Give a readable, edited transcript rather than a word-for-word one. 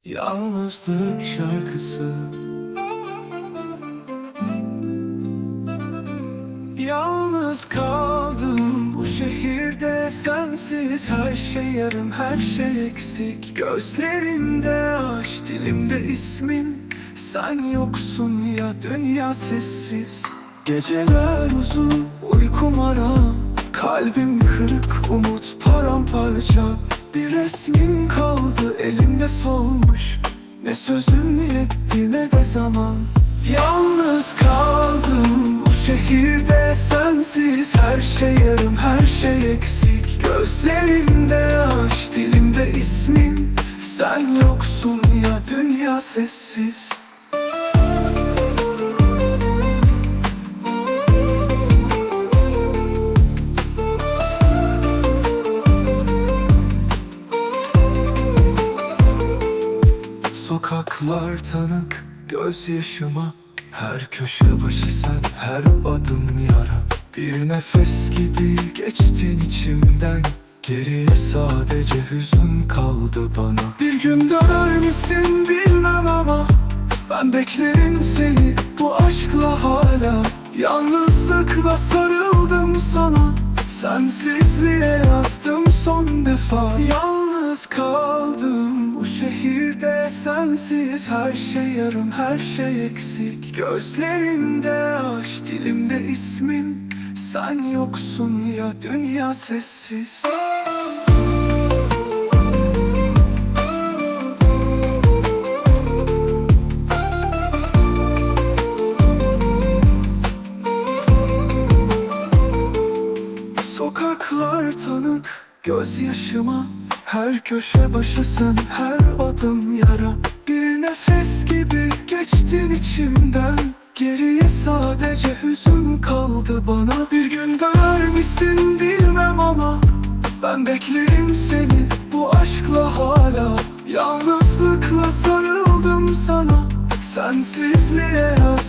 Yalnızlık şarkısı. Yalnız kaldım bu şehirde, sensiz her şey yarım, her şey eksik. Gözlerimde aşk, dilimde ismin, sen yoksun ya, dünya sessiz. Geceler uzun, uykum aram, kalbim kırık, umut paramparça. Bir resmin kaldı elimde solmuş, ne sözün yetti ne de zaman. Yalnız kaldım bu şehirde, sensiz her şey yarım, her şey eksik. Gözlerimde aşk, dilimde ismin, sen yoksun ya, dünya sessiz. Sokaklar tanık gözyaşıma, her köşe başı sen, her adım yara. Bir nefes gibi geçtin içimden, geriye sadece hüzün kaldı bana. Bir gün döner misin bilmem ama ben beklerim seni bu aşkla hala. Yalnızlıkla sarıldım sana, sensizliğe yazdım son defa. Yalnız kaldım bu şehirde, sensiz her şey yarım, her şey eksik. Gözlerimde aşk, dilimde ismin, sen yoksun ya, dünya sessiz. Sokaklar tanık gözyaşıma, her köşe başı sen, her adım yara. Bir nefes gibi geçtin içimden, geriye sadece hüzün kaldı bana. Bir gün döner misin bilmem ama ben beklerim seni bu aşkla hala. Yalnızlıkla sarıldım sana, sensizliğe yaz